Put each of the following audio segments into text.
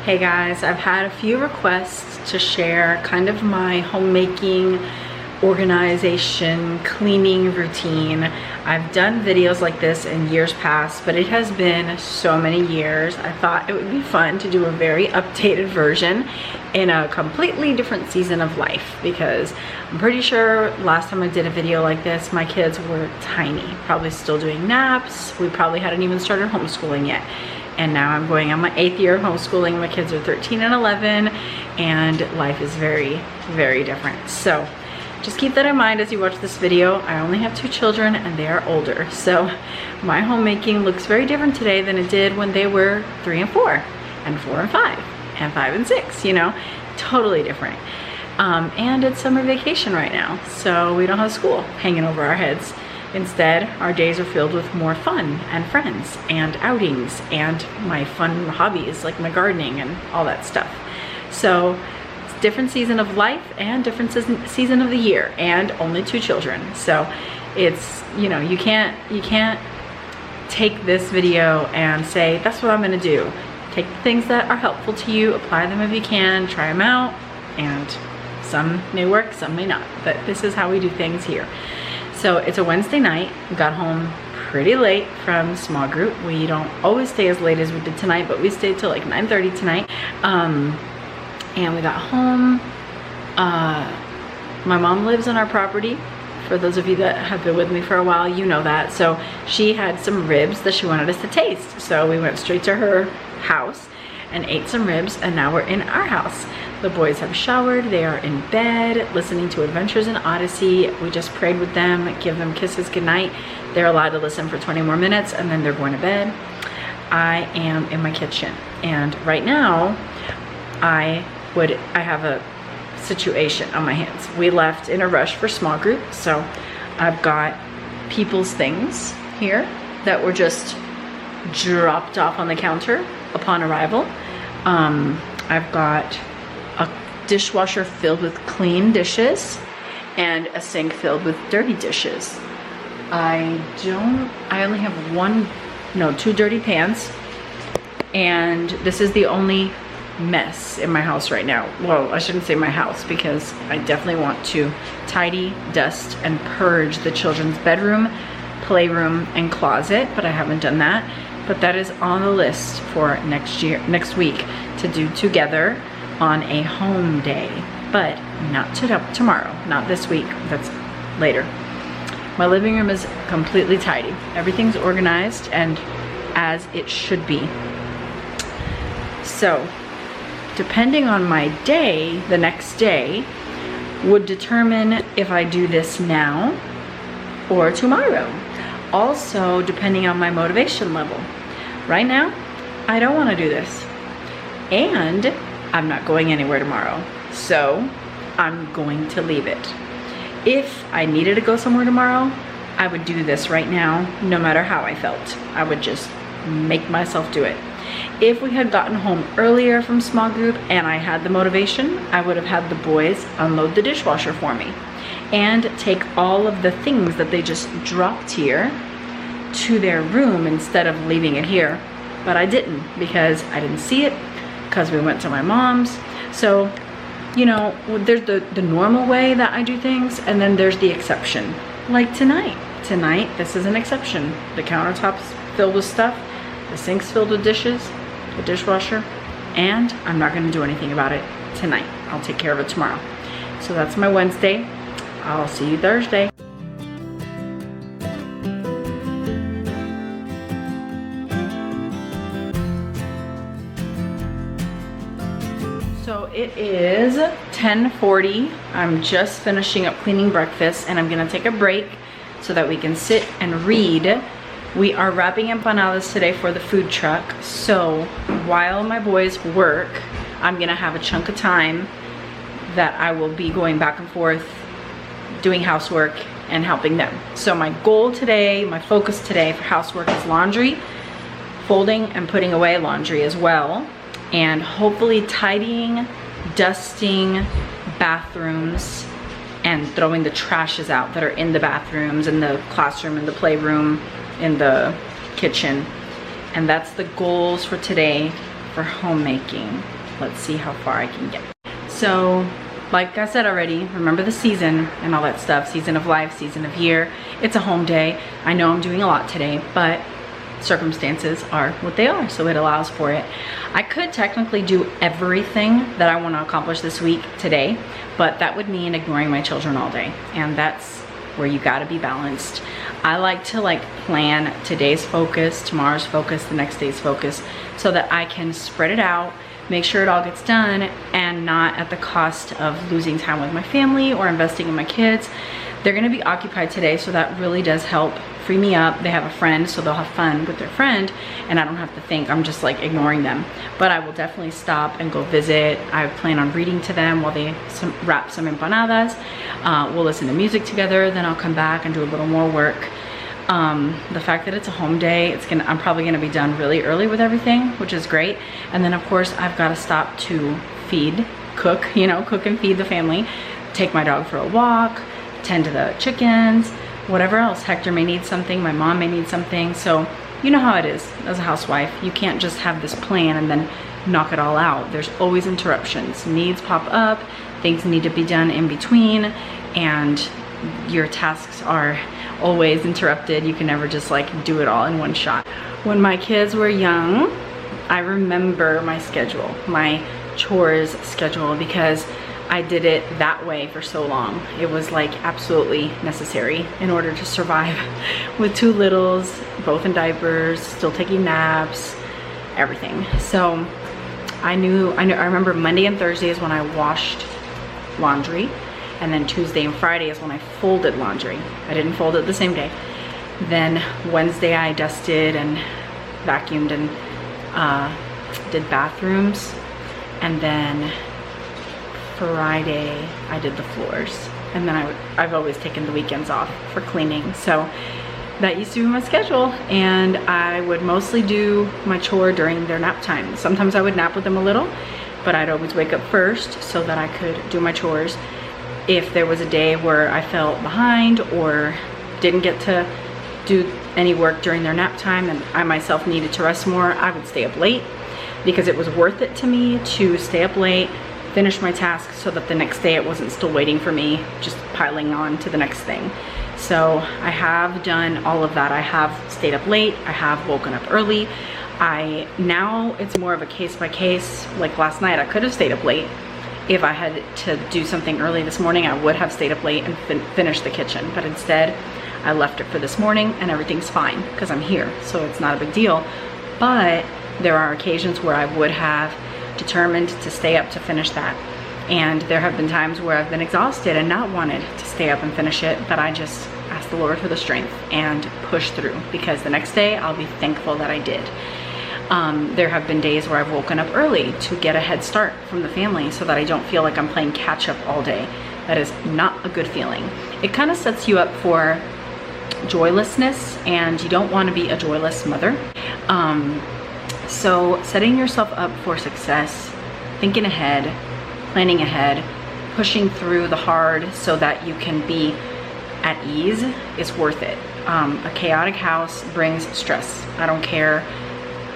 Hey guys, I've had a few requests to share kind of my homemaking, organization, cleaning routine. I've done videos like this in years past, but it has been so many years. I thought it would be fun to do a very updated version in a completely different season of life, because I'm pretty sure last time I did a video like this, my kids were tiny, probably still doing naps. We probably hadn't even started homeschooling yet. And now I'm going on my 8th year of homeschooling. My kids are 13 and 11, and life is very, very different. So just keep that in mind as you watch this video. I only have 2 children and they are older. So my homemaking looks very different today than it did when they were 3 and 4, and 4 and 5, and 5 and 6, you know, totally different. And it's summer vacation right now, so we don't have school hanging over our heads. Instead, our days are filled with more fun and friends and outings and my fun hobbies like my gardening and all that stuff. So it's a different season of life and different season of the year, and only 2 children. So it's, you know, you can't take this video and say, that's what I'm gonna do. Take the things that are helpful to you, apply them if you can, try them out, and some may work, some may not. But this is how we do things here. So it's a Wednesday night. We got home pretty late from small group. We don't always stay as late as we did tonight, but we stayed till like 9:30 tonight. And we got home. My mom lives on our property. For those of you that have been with me for a while, you know that. So she had some ribs that she wanted us to taste. So we went straight to her house and ate some ribs, and now we're in our house. The boys have showered, they are in bed, listening to Adventures in Odyssey. We just prayed with them, give them kisses goodnight. They're allowed to listen for 20 more minutes and then they're going to bed. I am in my kitchen, and right now I have a situation on my hands. We left in a rush for small group, so I've got people's things here that were just dropped off on the counter upon arrival. I've got a dishwasher filled with clean dishes and a sink filled with dirty dishes. I only have 2 dirty pans, and this is the only mess in my house right now. Well, I shouldn't say my house, because I definitely want to tidy, dust, and purge the children's bedroom, playroom, and closet, but I haven't done that. But that is on the list for next week to do together on a home day, but not tomorrow, not this week, that's later. My living room is completely tidy. Everything's organized and as it should be. So, depending on my day, the next day would determine if I do this now or tomorrow. Also, depending on my motivation level. Right now, I don't want to do this. And I'm not going anywhere tomorrow. So, I'm going to leave it. If I needed to go somewhere tomorrow, I would do this right now, no matter how I felt. I would just make myself do it. If we had gotten home earlier from small group and I had the motivation, I would have had the boys unload the dishwasher for me and take all of the things that they just dropped here to their room instead of leaving it here. But I didn't, because I didn't see it, because we went to my mom's. So, you know, there's the normal way that I do things, and then there's the exception. Like tonight. Tonight, this is an exception. The countertop's filled with stuff, the sink's filled with dishes, the dishwasher, and I'm not gonna do anything about it tonight. I'll take care of it tomorrow. So that's my Wednesday. I'll see you Thursday. So it is 10:40. I'm just finishing up cleaning breakfast, and I'm gonna take a break so that we can sit and read. We are wrapping empanadas today for the food truck. So while my boys work, I'm gonna have a chunk of time that I will be going back and forth, doing housework and helping them. So my goal today, my focus today for housework is laundry, folding and putting away laundry as well, and hopefully tidying, dusting bathrooms, and throwing the trashes out that are in the bathrooms, in the classroom, in the playroom, in the kitchen. And that's the goals for today for homemaking. Let's see how far I can get. So, like I said already, remember the season and all that stuff. Season of life, season of year. It's a home day. I know I'm doing a lot today, but circumstances are what they are, so it allows for it. I could technically do everything that I want to accomplish this week today, but that would mean ignoring my children all day, and that's where you got to be balanced. I like to plan today's focus, tomorrow's focus, the next day's focus, so that I can spread it out, make sure it all gets done, and not at the cost of losing time with my family or investing in my kids. They're gonna be occupied today, so that really does help free me up. They have a friend, so they'll have fun with their friend, and I don't have to think I'm just ignoring them. But I will definitely stop and go visit. I plan on reading to them while they wrap some empanadas. We'll listen to music together, then I'll come back and do a little more work. The fact that it's a home day, I'm probably gonna be done really early with everything, which is great. And then of course I've got to stop to cook and feed the family, take my dog for a walk, tend to the chickens, whatever else. Hector may need something, my mom may need something. So you know how it is as a housewife. You can't just have this plan and then knock it all out. There's always interruptions. Needs pop up, things need to be done in between, and your tasks are always interrupted. You can never just do it all in one shot. When my kids were young, I remember my schedule, my chores schedule, because I did it that way for so long. It was absolutely necessary in order to survive with 2 littles, both in diapers, still taking naps, everything. So I remember Monday and Thursday is when I washed laundry, and then Tuesday and Friday is when I folded laundry. I didn't fold it the same day. Then Wednesday I dusted and vacuumed and did bathrooms, and then Friday I did the floors, and then I've always taken the weekends off for cleaning. So that used to be my schedule, and I would mostly do my chore during their nap time. Sometimes I would nap with them a little, but I'd always wake up first so that I could do my chores. If there was a day where I felt behind or didn't get to do any work during their nap time and I myself needed to rest more, I would stay up late, because it was worth it to me to stay up late, finish my tasks, so that the next day it wasn't still waiting for me, just piling on to the next thing. So I have done all of that. I have stayed up late, I have woken up early. Now it's more of a case by case. Like last night, I could have stayed up late. If I had to do something early this morning, I would have stayed up late and finished the kitchen. But instead, I left it for this morning, and everything's fine because I'm here, so it's not a big deal. But there are occasions where I would have determined to stay up to finish that. And there have been times where I've been exhausted and not wanted to stay up and finish it, but I just asked the Lord for the strength and pushed through, because the next day I'll be thankful that I did. There have been days where I've woken up early to get a head start from the family so that I don't feel like I'm playing catch up all day. That is not a good feeling. It kind of sets you up for joylessness, and you don't want to be a joyless mother. So setting yourself up for success, thinking ahead, planning ahead, pushing through the hard so that you can be at ease is worth it. A chaotic house brings stress. I don't care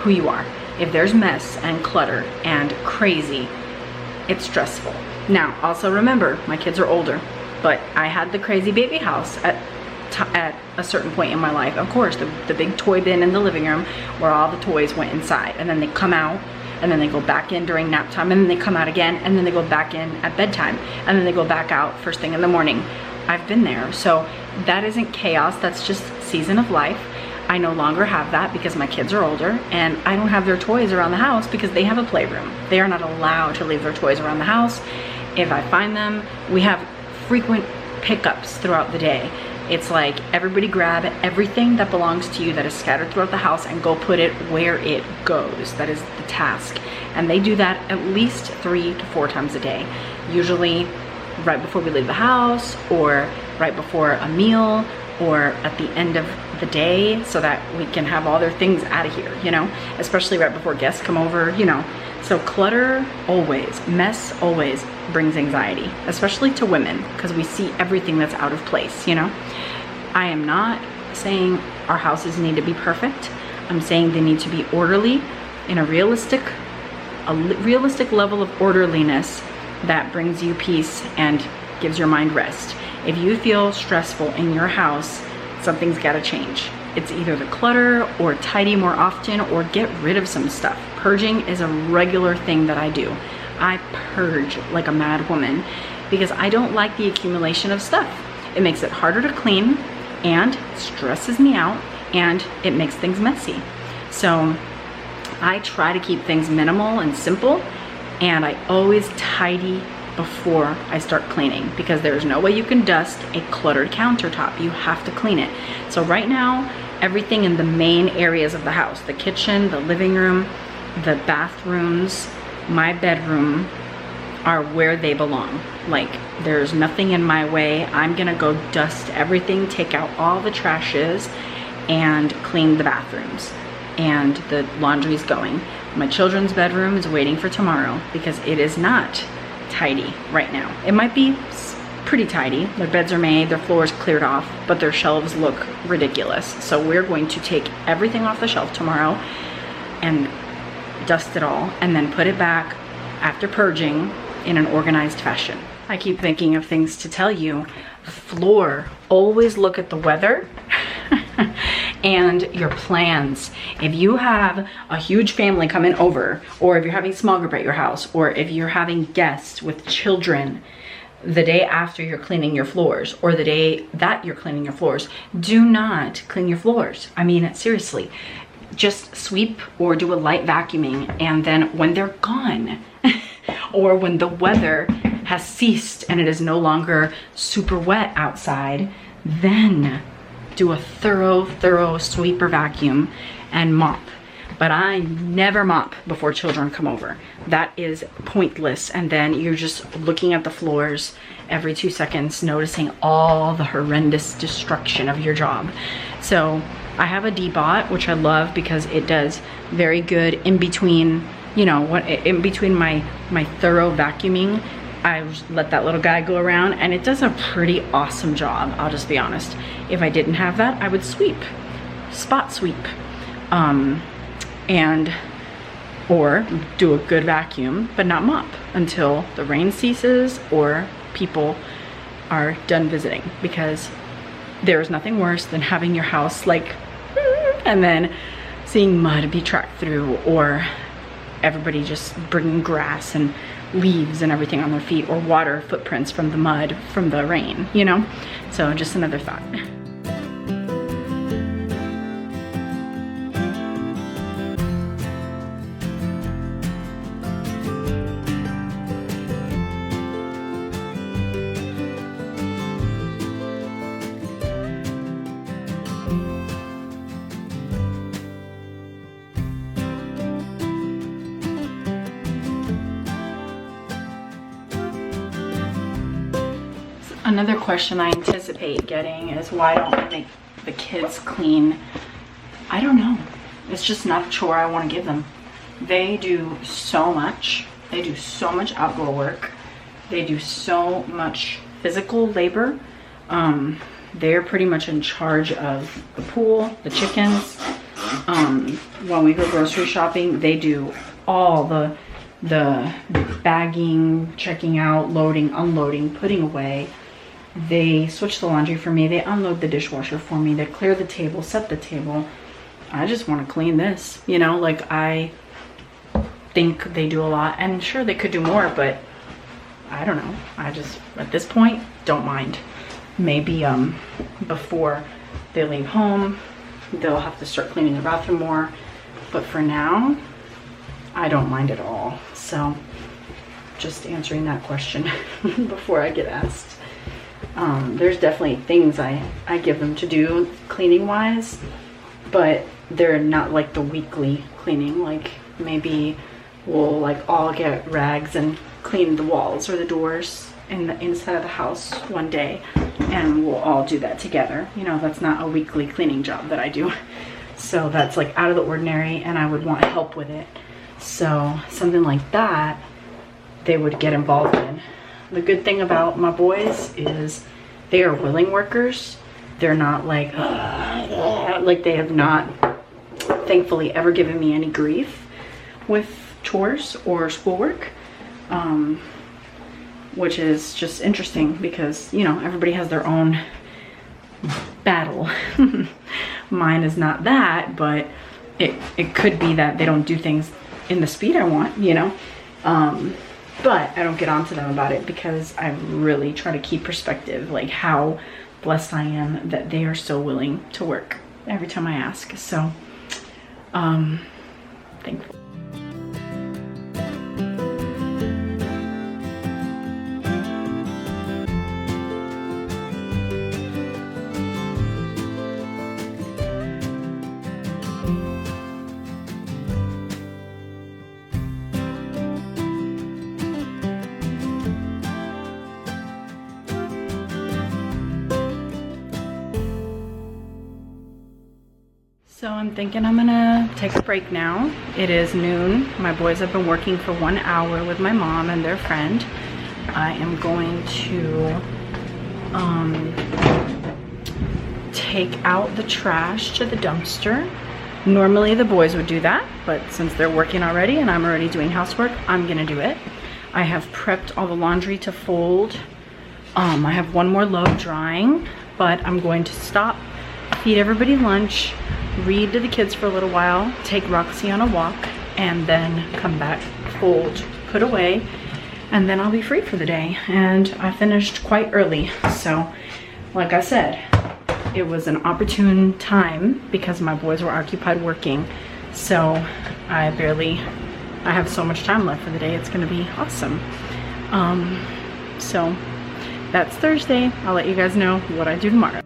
who you are. If there's mess and clutter and crazy, it's stressful. Now, also remember, my kids are older, but I had the crazy baby house at a certain point in my life. Of course, the big toy bin in the living room where all the toys went inside, and then they come out, and then they go back in during nap time, and then they come out again, and then they go back in at bedtime, and then they go back out first thing in the morning. I've been there. So that isn't chaos, that's just season of life. I no longer have that because my kids are older, and I don't have their toys around the house because they have a playroom. They are not allowed to leave their toys around the house. If I find them, we have frequent pickups throughout the day. It's like, everybody grab everything that belongs to you that is scattered throughout the house and go put it where it goes. That is the task. And they do that at least 3 to 4 times a day. Usually right before we leave the house, or right before a meal, or at the end of the day, so that we can have all their things out of here, you know, especially right before guests come over, you know. So clutter always, mess always brings anxiety, especially to women, because we see everything that's out of place, you know. I am not saying our houses need to be perfect. I'm saying they need to be orderly in a realistic a realistic level of orderliness that brings you peace and gives your mind rest. If you feel stressful in your house, something's gotta change. It's either the clutter or tidy more often or get rid of some stuff. Purging is a regular thing that I do. I purge like a mad woman because I don't like the accumulation of stuff. It makes it harder to clean and stresses me out and it makes things messy. So I try to keep things minimal and simple, and I always tidy before I start cleaning because there's no way you can dust a cluttered countertop. You have to clean it. So right now, everything in the main areas of the house, the kitchen, the living room, the bathrooms, my bedroom, are where they belong. Like, there's nothing in my way. I'm gonna go dust everything, take out all the trashes, and clean the bathrooms. And the laundry's going. My children's bedroom is waiting for tomorrow because it is not tidy right now. It might be pretty tidy. Their beds are made, their floors cleared off, but their shelves look ridiculous. So we're going to take everything off the shelf tomorrow and dust it all and then put it back after purging in an organized fashion. I keep thinking of things to tell you. Floor, always look at the weather and your plans. If you have a huge family coming over, or if you're having a small group at your house, or if you're having guests with children, the day after you're cleaning your floors or the day that you're cleaning your floors, do not clean your floors. I mean, seriously, just sweep or do a light vacuuming, and then when they're gone or when the weather has ceased and it is no longer super wet outside, then do a thorough sweep or vacuum and mop. But I never mop before children come over. That is pointless. And then you're just looking at the floors every 2 seconds, noticing all the horrendous destruction of your job. So I have a D-Bot, which I love because it does very good in between, you know, in between my thorough vacuuming. I let that little guy go around and it does a pretty awesome job. I'll just be honest. If I didn't have that, I would sweep, spot sweep. Or do a good vacuum, but not mop until the rain ceases or people are done visiting, because there's nothing worse than having your house like, and then seeing mud be tracked through, or everybody just bringing grass and leaves and everything on their feet, or water footprints from the mud from the rain, you know? So just another thought. Another question I anticipate getting is, why don't I make the kids clean? I don't know. It's just not a chore I want to give them. They do so much. They do so much outdoor work. They do so much physical labor. They're pretty much in charge of the pool, the chickens. When we go grocery shopping, they do all the bagging, checking out, loading, unloading, putting away. They switch the laundry for me. They unload the dishwasher for me. They clear the table, set the table. I just want to clean this, you know, like, I think they do a lot, and sure, they could do more, but I don't know. I just, at this point, don't mind. Maybe before they leave home, they'll have to start cleaning the bathroom more, but for now, I don't mind at all. So just answering that question before I get asked. There's definitely things I give them to do cleaning wise, but they're not like the weekly cleaning. Like, maybe we'll like all get rags and clean the walls or the doors in the inside of the house one day, and we'll all do that together. You know, that's not a weekly cleaning job that I do. So that's like out of the ordinary, and I would want help with it. So something like that, they would get involved in. The good thing about my boys is they are willing workers. They're not like they have not, thankfully, ever given me any grief with chores or schoolwork, which is just interesting because, you know, everybody has their own battle. Mine is not that, but it could be that they don't do things in the speed I want, you know. But I don't get on to them about it because I really try to keep perspective, like how blessed I am that they are so willing to work every time I ask. So thankful. So I'm thinking I'm gonna take a break now. It is noon. My boys have been working for 1 hour with my mom and their friend. I am going to take out the trash to the dumpster. Normally the boys would do that, but since they're working already and I'm already doing housework, I'm gonna do it. I have prepped all the laundry to fold. I have one more load drying, but I'm going to stop, feed everybody lunch, read to the kids for a little while, take Roxy on a walk, and then come back, fold, put away, and then I'll be free for the day. And I finished quite early, so like I said, it was an opportune time because my boys were occupied working. So I have so much time left for the day. It's gonna be awesome. So that's Thursday. I'll let you guys know what I do tomorrow.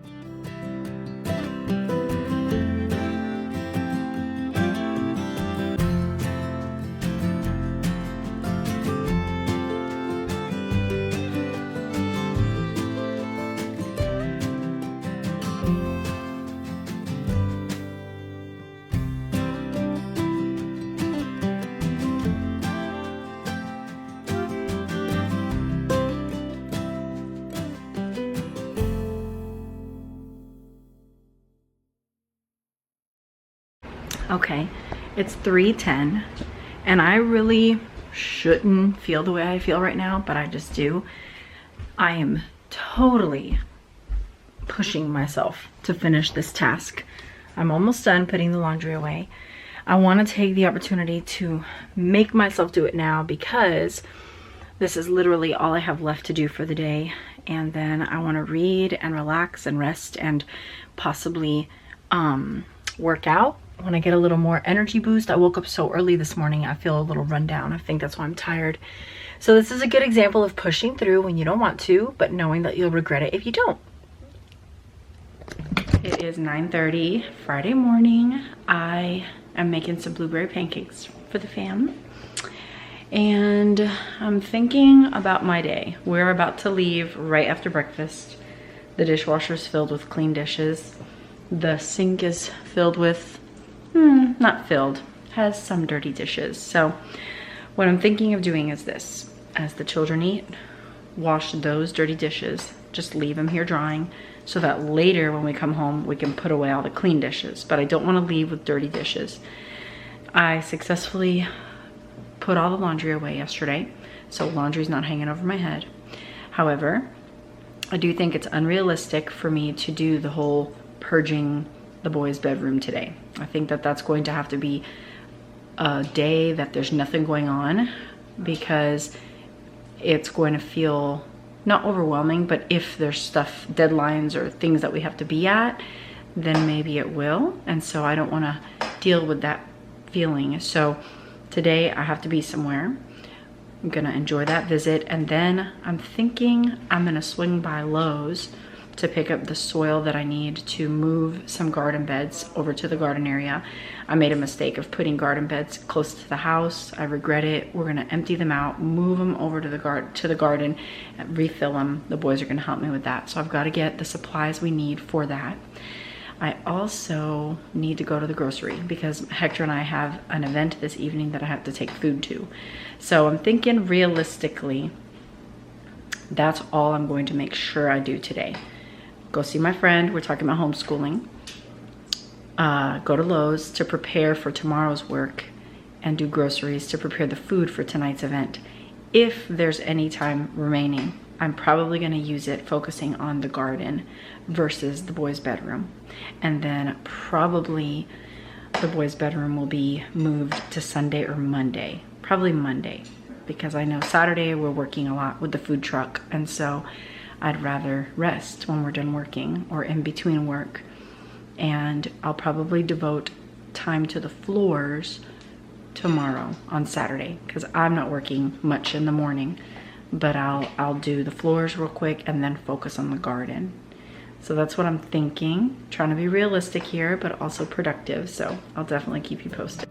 Okay, it's 3:10 and I really shouldn't feel the way I feel right now, but I just do. I am totally pushing myself to finish this task. I'm almost done putting the laundry away. I want to take the opportunity to make myself do it now because this is literally all I have left to do for the day, and then I want to read and relax and rest and possibly work out when I get a little more energy boost. I woke up so early this morning, I feel a little run down. I think that's why I'm tired. So this is a good example of pushing through when you don't want to, but knowing that you'll regret it if you don't. It is 9:30 Friday morning. I am making some blueberry pancakes for the fam. And I'm thinking about my day. We're about to leave right after breakfast. The dishwasher's filled with clean dishes. The sink is filled with, not filled, has some dirty dishes. So what I'm thinking of doing is this. As the children eat, wash those dirty dishes, just leave them here drying so that later when we come home, we can put away all the clean dishes. But I don't want to leave with dirty dishes. I successfully put all the laundry away yesterday, so laundry's not hanging over my head. However, I do think it's unrealistic for me to do the whole purging the boys' bedroom today. I think that that's going to have to be a day that there's nothing going on, because it's going to feel not overwhelming, but if there's stuff, deadlines or things that we have to be at, then maybe it will. And so I don't want to deal with that feeling. So today I have to be somewhere. I'm gonna enjoy that visit, and then I'm thinking I'm gonna swing by Lowe's to pick up the soil that I need to move some garden beds over to the garden area. I made a mistake of putting garden beds close to the house. I regret it. We're gonna empty them out, move them over to the garden, and refill them. The boys are gonna help me with that. So I've got to get the supplies we need for that. I also need to go to the grocery because Hector and I have an event this evening that I have to take food to. So I'm thinking realistically, that's all I'm going to make sure I do today. Go see my friend, we're talking about homeschooling. Go to Lowe's to prepare for tomorrow's work, and do groceries to prepare the food for tonight's event. If there's any time remaining, I'm probably gonna use it focusing on the garden versus the boys' bedroom. And then probably the boys' bedroom will be moved to Sunday or Monday. Probably Monday, because I know Saturday we're working a lot with the food truck, and so I'd rather rest when we're done working or in between work. And I'll probably devote time to the floors tomorrow on Saturday, because I'm not working much in the morning, but I'll do the floors real quick and then focus on the garden. So that's what I'm thinking, trying to be realistic here, but also productive. So I'll definitely keep you posted.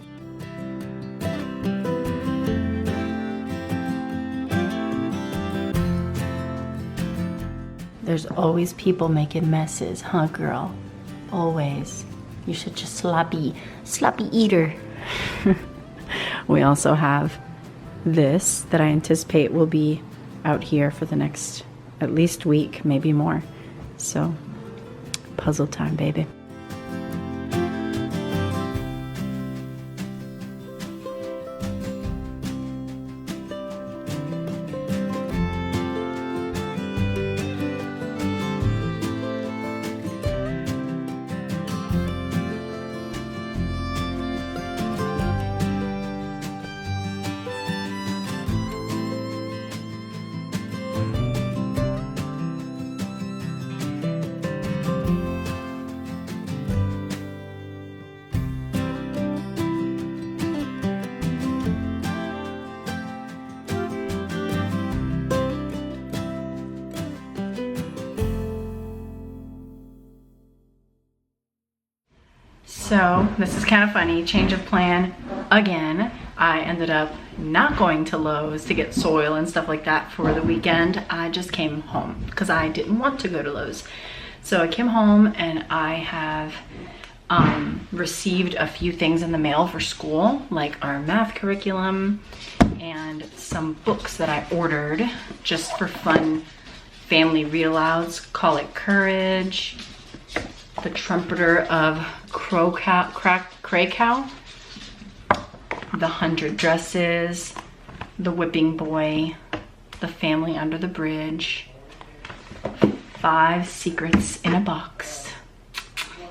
There's always people making messes, huh, girl? Always. You're such a sloppy eater. We also have this that I anticipate will be out here for the next at least week, maybe more. So, puzzle time, baby. So this is kind of funny, change of plan again. I ended up not going to Lowe's to get soil and stuff like that for the weekend. I just came home because I didn't want to go to Lowe's. So I came home and I have received a few things in the mail for school, like our math curriculum and some books that I ordered just for fun family read-alouds. Call It Courage, The Trumpeter of Krakow, The 100 Dresses, The Whipping Boy, The Family Under the Bridge, 5 Secrets in a Box.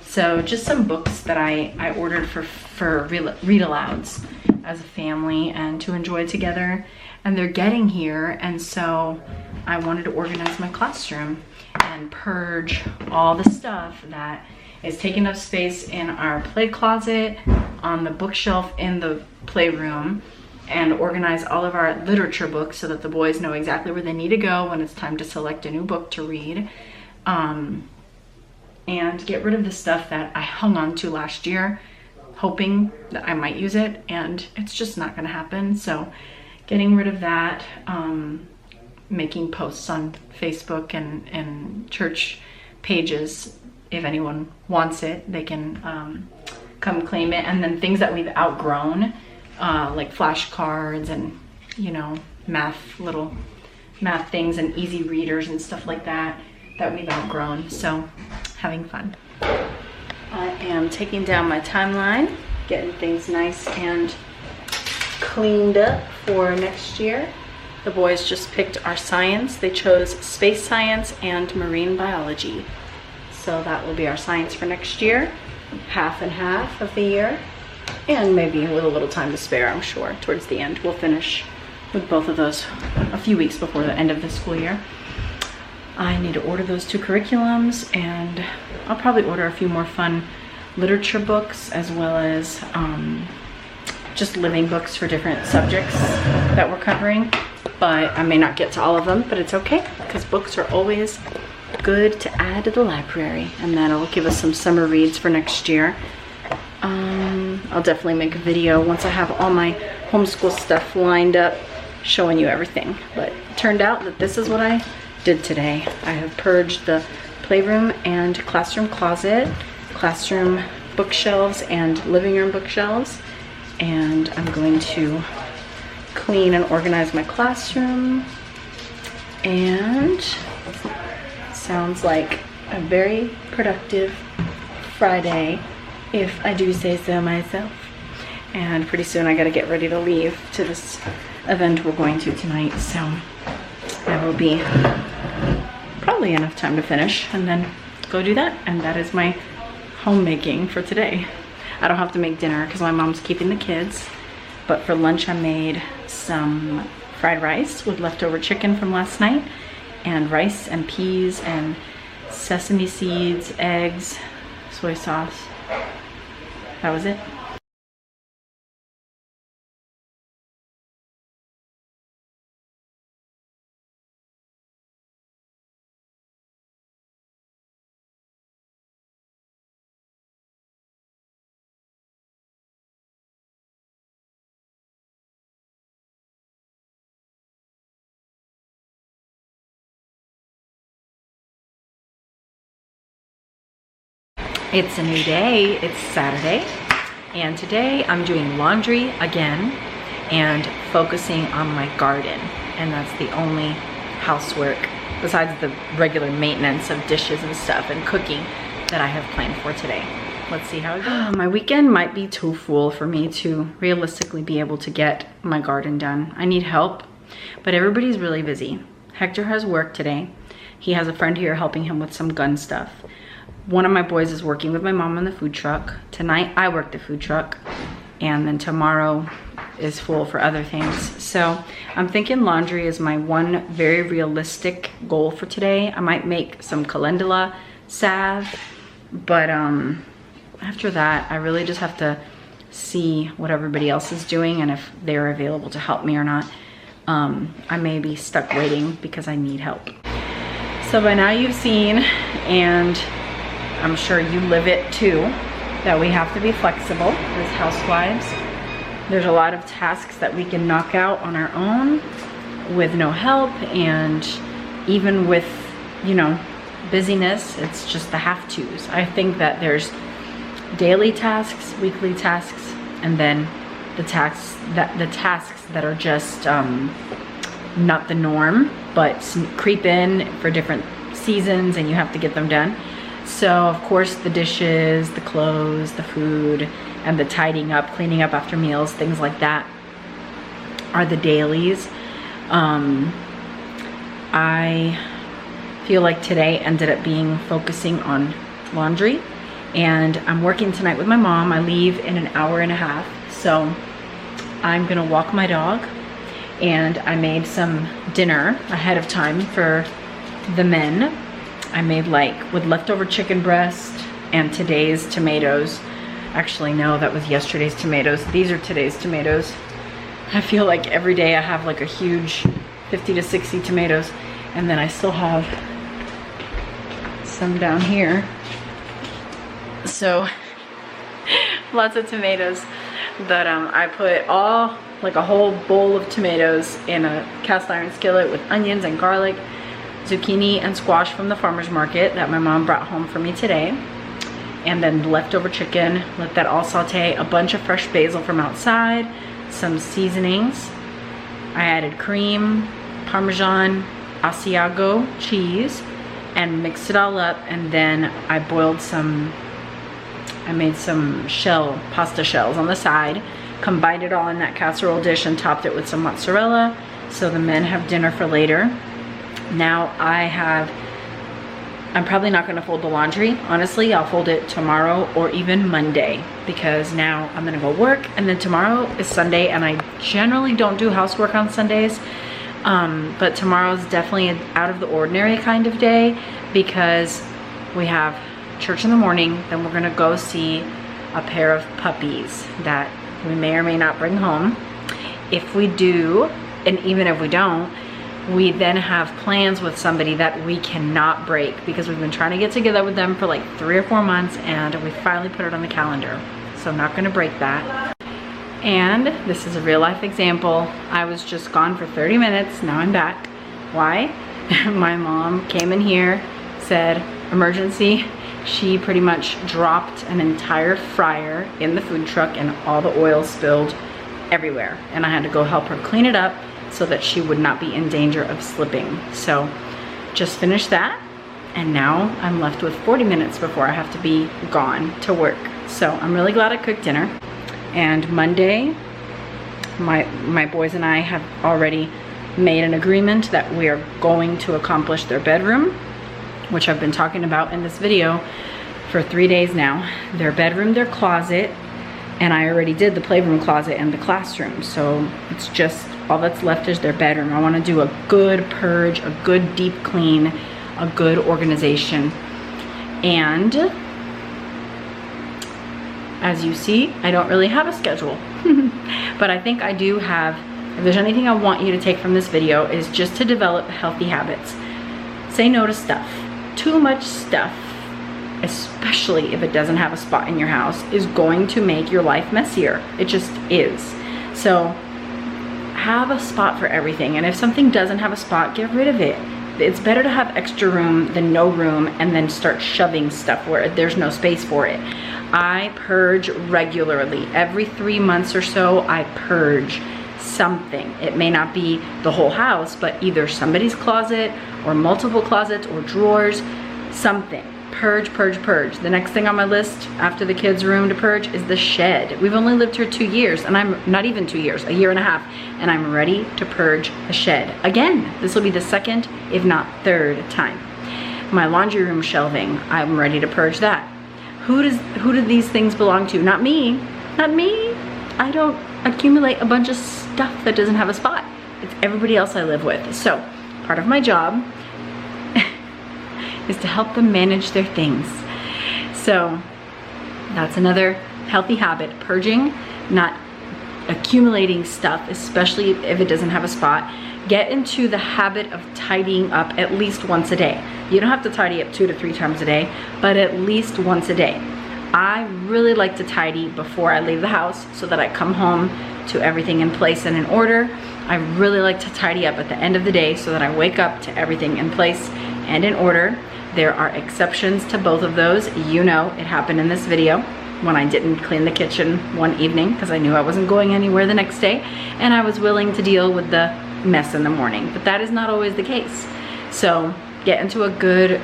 So just some books that I ordered for read-alouds as a family and to enjoy together. And they're getting here, and so I wanted to organize my classroom and purge all the stuff that is taking up space in our play closet, on the bookshelf in the playroom, and organize all of our literature books so that the boys know exactly where they need to go when it's time to select a new book to read. And get rid of the stuff that I hung on to last year, hoping that I might use it, and it's just not gonna happen. So getting rid of that, making posts on Facebook and church pages. If anyone wants it, they can come claim it. And then things that we've outgrown, like flashcards and, you know, little math things and easy readers and stuff like that we've outgrown. So having fun. I am taking down my timeline, getting things nice and cleaned up for next year. The boys just picked our science. They chose space science and marine biology. So that will be our science for next year, half and half of the year. And maybe with a little time to spare, I'm sure, towards the end. We'll finish with both of those a few weeks before the end of the school year. I need to order those 2 curriculums, and I'll probably order a few more fun literature books, as well as just living books for different subjects that we're covering. But I may not get to all of them, but it's okay, because books are always good to add to the library, and that'll give us some summer reads for next year. I'll definitely make a video once I have all my homeschool stuff lined up, showing you everything. But it turned out that this is what I did today. I have purged the playroom and classroom closet, classroom bookshelves and living room bookshelves, and I'm going to clean and organize my classroom. And sounds like a very productive Friday, if I do say so myself. and pretty soon I gotta get ready to leave to this event we're going to tonight, so that will be probably enough time to finish and then go do that. And that is my homemaking for today. I don't have to make dinner because my mom's keeping the kids, but for lunch I made some fried rice with leftover chicken from last night, and rice and peas and sesame seeds, eggs, soy sauce. That was it. It's a new day, it's Saturday, and today I'm doing laundry again and focusing on my garden. And that's the only housework, besides the regular maintenance of dishes and stuff and cooking, that I have planned for today. Let's see how it goes. My weekend might be too full for me to realistically be able to get my garden done. I need help, but everybody's really busy. Hector has work today. He has a friend here helping him with some gun stuff. One of my boys is working with my mom on the food truck. Tonight I work the food truck, and then tomorrow is full for other things. So I'm thinking laundry is my one very realistic goal for today. I might make some calendula salve, but after that I really just have to see what everybody else is doing and if they're available to help me or not. I may be stuck waiting because I need help. So by now you've seen, and I'm sure you live it too, that we have to be flexible as housewives. There's a lot of tasks that we can knock out on our own with no help, and even with, you know, busyness, it's just the have-tos. I think that there's daily tasks, weekly tasks, and then the tasks that are just not the norm, but creep in for different seasons and you have to get them done. So of course the dishes, the clothes, the food, and the tidying up, cleaning up after meals, things like that are the dailies. I feel like today ended up being focusing on laundry, and I'm working tonight with my mom. I leave in an hour and a half, so I'm gonna walk my dog, and I made some dinner ahead of time for the men. I made like with leftover chicken breast and today's tomatoes. Actually, no, that was yesterday's tomatoes. These are today's tomatoes. I feel like every day I have like a huge 50 to 60 tomatoes, and then I still have some down here. So lots of tomatoes that I put all, like a whole bowl of tomatoes in a cast iron skillet with onions and garlic, zucchini and squash from the farmer's market that my mom brought home for me today, and then leftover chicken. Let that all saute. A bunch of fresh basil from outside, some seasonings. I added cream, Parmesan, Asiago cheese, and mixed it all up, and then I boiled some, I made some pasta shells on the side, combined it all in that casserole dish and topped it with some mozzarella, so the men have dinner for later. Now I'm probably not gonna fold the laundry. Honestly, I'll fold it tomorrow or even Monday, because now I'm gonna go work, and then tomorrow is Sunday, and I generally don't do housework on Sundays. But tomorrow's definitely an out of the ordinary kind of day, because we have church in the morning, then we're gonna go see a pair of puppies that we may or may not bring home. If we do, and even if we don't, we then have plans with somebody that we cannot break, because we've been trying to get together with them for like 3 or 4 months, and we finally put it on the calendar. So I'm not gonna break that. And this is a real life example. I was just gone for 30 minutes, now I'm back. Why? My mom came in here, said emergency. She pretty much dropped an entire fryer in the food truck and all the oil spilled everywhere. And I had to go help her clean it up so that she would not be in danger of slipping. So just finished that, and now I'm left with 40 minutes before I have to be gone to work. So I'm really glad I cooked dinner. And Monday, my boys and I have already made an agreement that we are going to accomplish their bedroom, which I've been talking about in this video for 3 days now. Their bedroom, their closet, and I already did the playroom closet and the classroom. So it's just, all that's left is their bedroom. I want to do a good purge, a good deep clean, a good organization. And as you see, I don't really have a schedule, but I think I do have. If there's anything I want you to take from this video, is just to develop healthy habits. Say no to stuff. Too much stuff, especially if it doesn't have a spot in your house, is going to make your life messier. It just is. So have a spot for everything, and if something doesn't have a spot, get rid of it. It's better to have extra room than no room and then start shoving stuff where there's no space for it. I purge regularly. Every 3 months or so, I purge something. It may not be the whole house, but either somebody's closet or multiple closets or drawers, something. Purge, purge, purge. The next thing on my list after the kids' room to purge is the shed. We've only lived here 2 years, and I'm not even 2 years, a year and a half, and I'm ready to purge the shed. Again, this will be the second, if not third time. My laundry room shelving, I'm ready to purge that. Who do these things belong to? Not me, not me. I don't accumulate a bunch of stuff that doesn't have a spot. It's everybody else I live with. So part of my job is to help them manage their things. So that's another healthy habit, purging, not accumulating stuff, especially if it doesn't have a spot. Get into the habit of tidying up at least once a day. You don't have to tidy up 2 to 3 times a day, but at least once a day. I really like to tidy before I leave the house so that I come home to everything in place and in order. I really like to tidy up at the end of the day so that I wake up to everything in place and in order. There are exceptions to both of those. You know, it happened in this video when I didn't clean the kitchen one evening because I knew I wasn't going anywhere the next day, and I was willing to deal with the mess in the morning. But that is not always the case. So get into a good,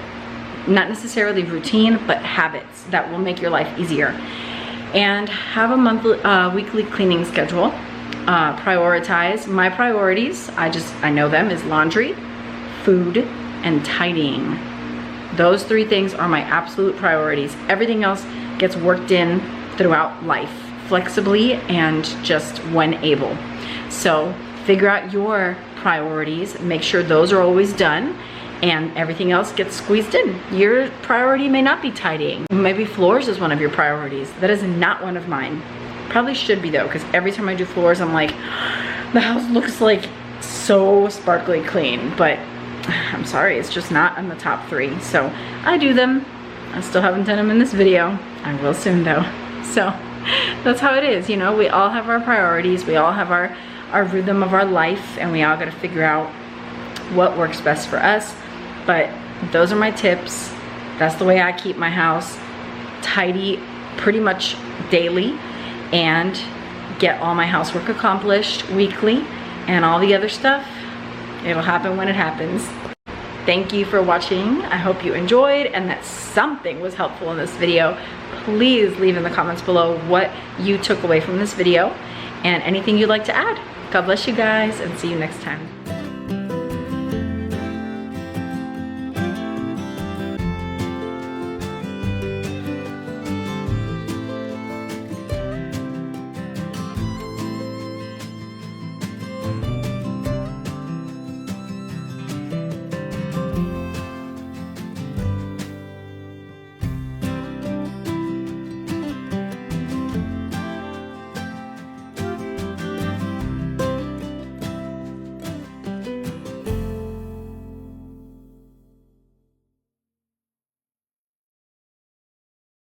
not necessarily routine, but habits that will make your life easier. And have a weekly cleaning schedule. Prioritize. My priorities, I know them, is laundry, food, and tidying. Those 3 things are my absolute priorities. Everything else gets worked in throughout life, flexibly and just when able. So figure out your priorities, make sure those are always done, and everything else gets squeezed in. Your priority may not be tidying. Maybe floors is one of your priorities. That is not one of mine. Probably should be though, because every time I do floors, I'm like, the house looks like so sparkly clean, but I'm sorry, it's just not on the top 3. So I do them. I still haven't done them in this video. I will soon though. So that's how it is, you know, we all have our priorities, we all have our rhythm of our life, and we all gotta figure out what works best for us. But those are my tips. That's the way I keep my house tidy pretty much daily and get all my housework accomplished weekly, and all the other stuff, it'll happen when it happens. Thank you for watching. I hope you enjoyed and that something was helpful in this video. Please leave in the comments below what you took away from this video and anything you'd like to add. God bless you guys, and see you next time.